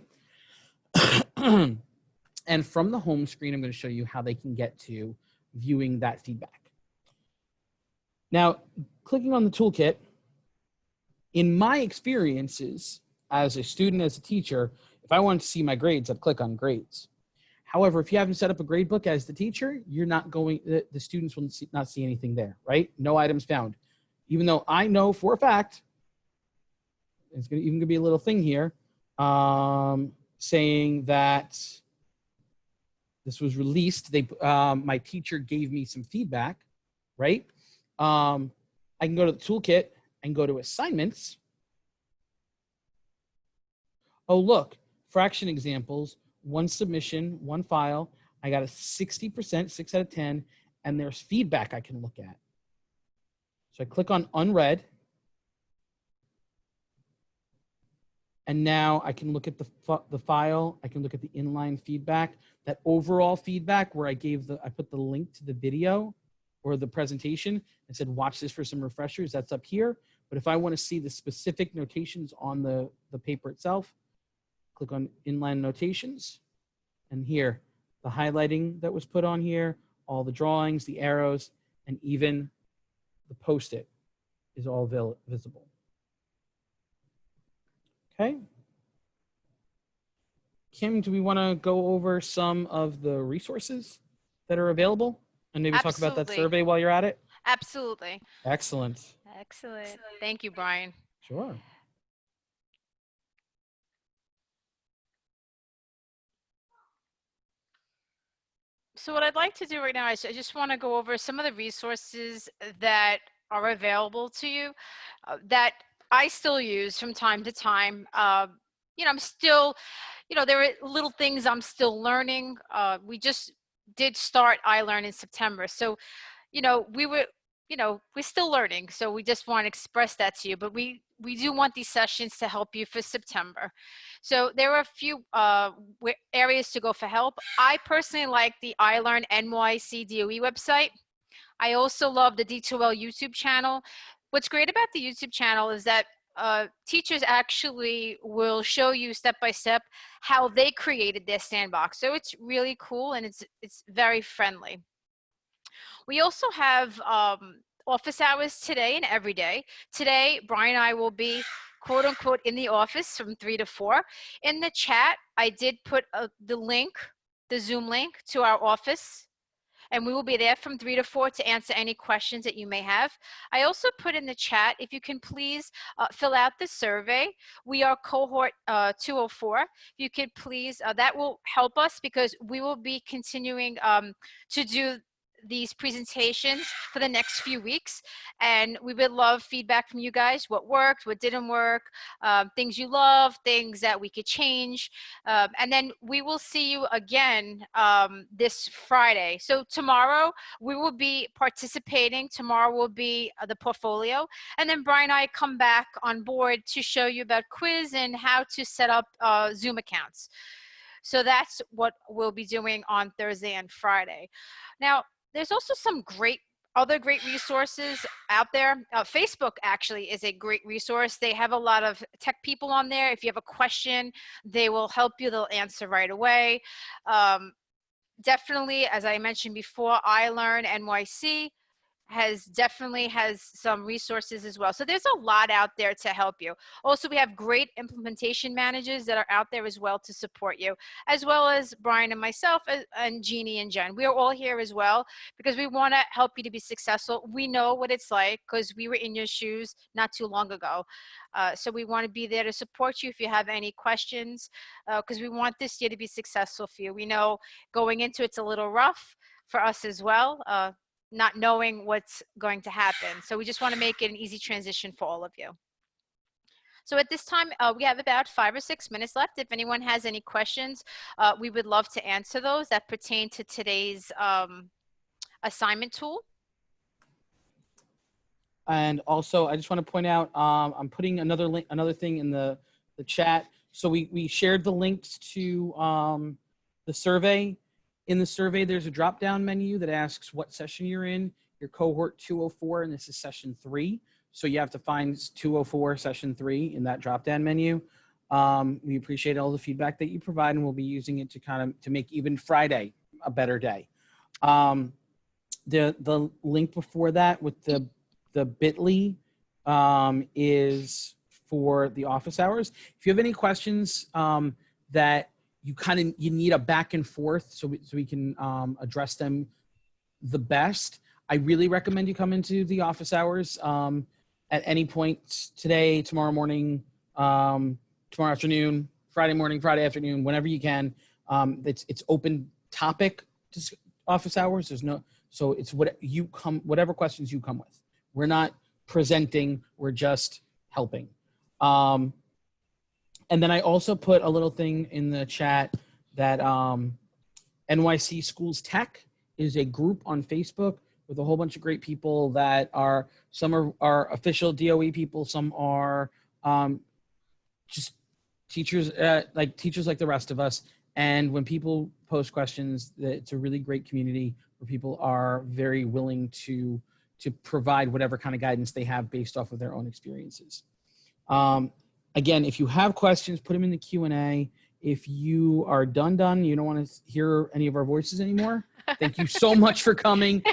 And from the home screen, I'm going to show you how they can get to viewing that feedback. Now, clicking on the toolkit, in my experiences as a student, as a teacher, if I wanted to see my grades, I'd click on grades. However, if you haven't set up a grade book as the teacher, you're not going, the students will not see anything there, right? No items found. Even though I know for a fact, it's even going to be a little thing here saying that this was released. My teacher gave me some feedback, right? I can go to the toolkit and go to assignments. Oh, look, fraction examples, 1 submission, 1 file. I got a 60%, 6 out of 10, and there's feedback I can look at. So I click on unread. And now I can look at the file. I can look at the inline feedback, that overall feedback where I put the link to the video or the presentation and said, watch this for some refreshers. That's up here. But if I want to see the specific notations on the paper itself, click on inline notations. And here, the highlighting that was put on here, all the drawings, the arrows, and even the post-it is all visible. Okay. Kim, do we want to go over some of the resources that are available and maybe talk about that survey while you're at it? Absolutely. Excellent. Excellent. Thank you, Brian. Sure. So what I'd like to do right now is I just want to go over some of the resources that are available to you that I still use from time to time. I'm still, there are little things I'm still learning. We just did start iLearn in September. So, we're still learning. So we just want to express that to you, but we do want these sessions to help you for September. So there are a few areas to go for help. I personally like the iLearnNYC website. I also love the D2L YouTube channel. What's great about the YouTube channel is that teachers actually will show you step by step how they created their sandbox. So it's really cool and it's very friendly. We also have office hours today and every day. Today, Brian and I will be quote unquote in the office from 3 to 4. In the chat, I did put the Zoom link to our office, and we will be there from 3 to 4 to answer any questions that you may have. I also put in the chat, if you can please fill out the survey. We are cohort 204. If you could please, that will help us because we will be continuing to do these presentations for the next few weeks, and we would love feedback from you guys. What worked, what didn't work, things you love, things that we could change, and then we will see you again this Friday. So tomorrow we will be participating. Tomorrow will be the portfolio, and then Brian and I come back on board to show you about quiz and how to set up Zoom accounts. So that's what we'll be doing on Thursday and Friday. Now, there's also some other great resources out there. Facebook actually is a great resource. They have a lot of tech people on there. If you have a question, they will help you. They'll answer right away. Definitely, as I mentioned before, iLearnNYC definitely has some resources as well. So there's a lot out there to help you. Also, we have great implementation managers that are out there as well to support you, as well as Brian and myself and Jeannie and Jen. We are all here as well because we want to help you to be successful. We know what it's like because we were in your shoes not too long ago. So we want to be there to support you if you have any questions, because we want this year to be successful for you. We know going into it's a little rough for us as well. Not knowing what's going to happen. So we just want to make it an easy transition for all of you. So at this time, we have about 5 or 6 minutes left. If anyone has any questions, we would love to answer those that pertain to today's assignment tool. And also, I just want to point out, I'm putting another thing in the chat. So we shared the links to the survey. In the survey, there's a drop-down menu that asks what session you're in. Your cohort 204, and this is session 3. So you have to find 204 session 3 in that drop-down menu. We appreciate all the feedback that you provide, and we'll be using it to make even Friday a better day. The link before that with the bit.ly is for the office hours. If you have any questions that you need a back and forth so we can address them the best, I really recommend you come into the office hours at any point today, tomorrow morning, tomorrow afternoon, Friday morning, Friday afternoon, whenever you can. It's open topic office hours. So it's whatever questions you come with. We're not presenting, we're just helping. And then I also put a little thing in the chat that NYC Schools Tech is a group on Facebook with a whole bunch of great people that some are official DOE people, some are just teachers like the rest of us. And when people post questions, it's a really great community where people are very willing to provide whatever kind of guidance they have based off of their own experiences. Again, if you have questions, put them in the Q&A. If you are done, you don't want to hear any of our voices anymore, thank you so much for coming.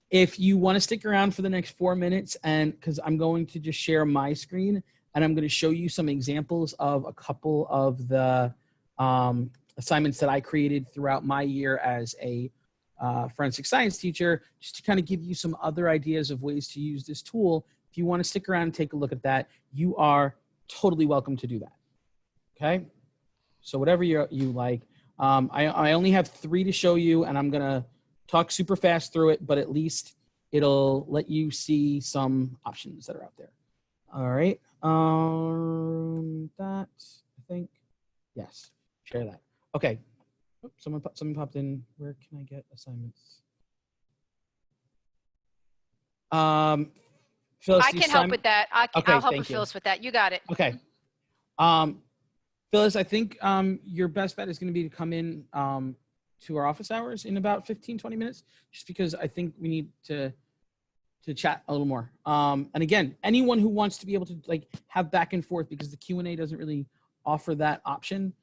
If you want to stick around for the next 4 minutes, and because I'm going to just share my screen, and I'm going to show you some examples of a couple of the assignments that I created throughout my year as a forensic science teacher, just to kind of give you some other ideas of ways to use this tool. If you want to stick around and take a look at that, you are totally welcome to do that. Okay? So whatever you like. I only have 3 to show you, and I'm going to talk super fast through it, but at least it'll let you see some options that are out there. All right. That, I think, yes, share that. Okay. Oops, someone popped in. Where can I get assignments? Phyllis, I can help with that. I'll help with Phyllis with that. You got it. Okay. Phyllis, I think your best bet is going to be to come in to our office hours in about 15, 20 minutes, just because I think we need to chat a little more. And again, anyone who wants to be able to like have back and forth, because the Q&A doesn't really offer that option,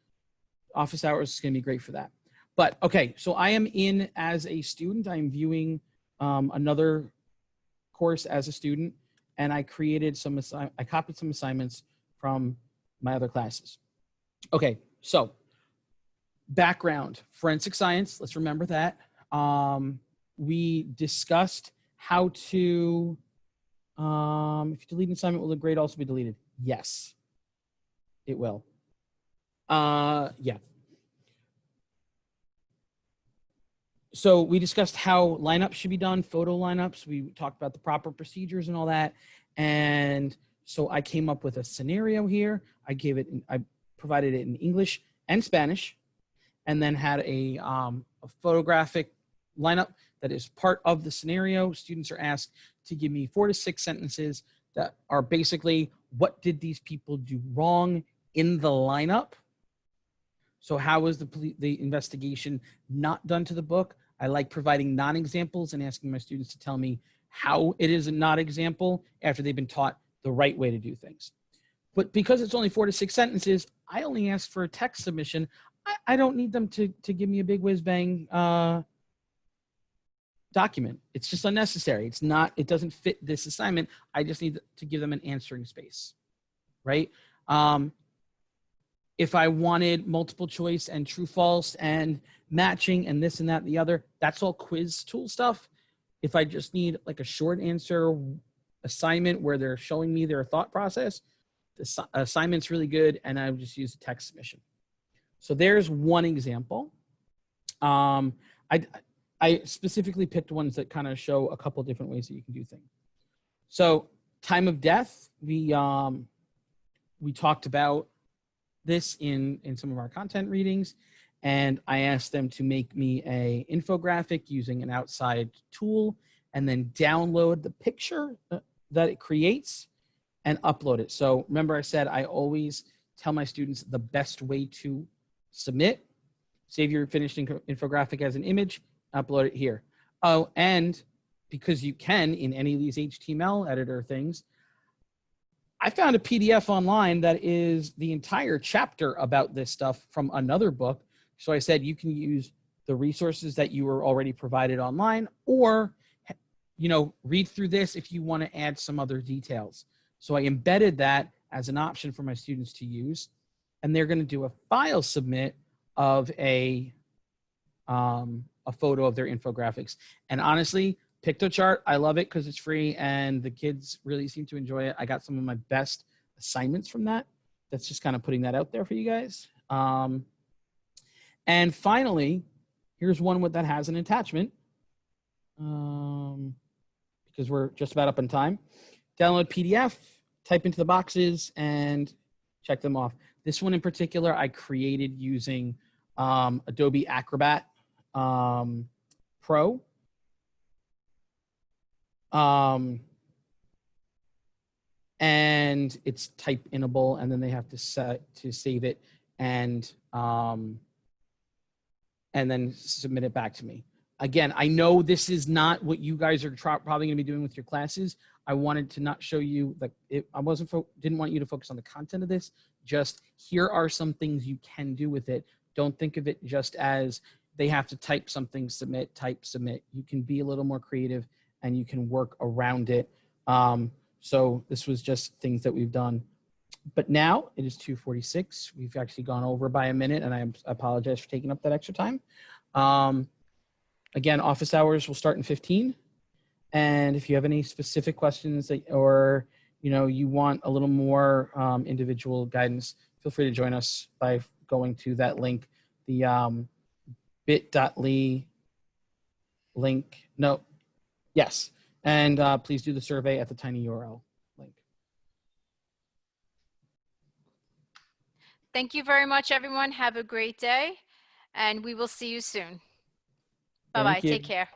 office hours is going to be great for that. But okay, so I am in as a student. I'm viewing another course as a student, and I created I copied some assignments from my other classes. Okay, so background, forensic science, let's remember that. We discussed how to, if you delete an assignment, will the grade also be deleted? Yes, it will. Yeah. So we discussed how lineups should be done, photo lineups. We talked about the proper procedures and all that. And so I came up with a scenario here. I provided it in English and Spanish, and then had a photographic lineup that is part of the scenario. Students are asked to give me 4 to 6 sentences that are basically, what did these people do wrong in the lineup? So how was the investigation not done to the book? I like providing non-examples and asking my students to tell me how it is a not example after they've been taught the right way to do things. But because it's only 4 to 6 sentences, I only asked for a text submission. I don't need them to give me a big whiz bang document. It's just unnecessary. It doesn't fit this assignment. I just need to give them an answering space, right? If I wanted multiple choice and true false and matching and this and that and the other, that's all quiz tool stuff. If I just need like a short answer assignment where they're showing me their thought process, the assignment's really good, and I would just use a text submission. So there's one example. I specifically picked ones that kind of show a couple different ways that you can do things. So time of death, we talked about this in some of our content readings, and I asked them to make me a infographic using an outside tool, and then download the picture that it creates and upload it. So remember I said I always tell my students the best way to submit: save your finished infographic as an image, upload it here. Oh, and because you can in any of these HTML editor things, I found a PDF online that is the entire chapter about this stuff from another book. So I said you can use the resources that you were already provided online, or read through this if you want to add some other details. So I embedded that as an option for my students to use, and they're going to do a file submit of a photo of their infographics. And honestly, PictoChart, I love it because it's free and the kids really seem to enjoy it. I got some of my best assignments from that. That's just kind of putting that out there for you guys. And finally, here's one that has an attachment, because we're just about up on time. Download PDF, type into the boxes, and check them off. This one in particular, I created using Adobe Acrobat Pro. And it's type inable, and then they have to save it and then submit it back to me. Again, I know this is not what you guys are probably going to be doing with your classes. I wanted to not show you didn't want you to focus on the content of this. Just here are some things you can do with it. Don't think of it just as they have to type something, submit, type, submit. You can be a little more creative and you can work around it. So this was just things that we've done. But now it is 2:46. We've actually gone over by a minute, and I apologize for taking up that extra time. Again, office hours will start in 15. And if you have any specific questions or you want a little more individual guidance, feel free to join us by going to that link the bit.ly link. No, yes. And please do the survey at the tiny URL link. Thank you very much, everyone. Have a great day, and we will see you soon. Bye-bye. Thank you. Take care.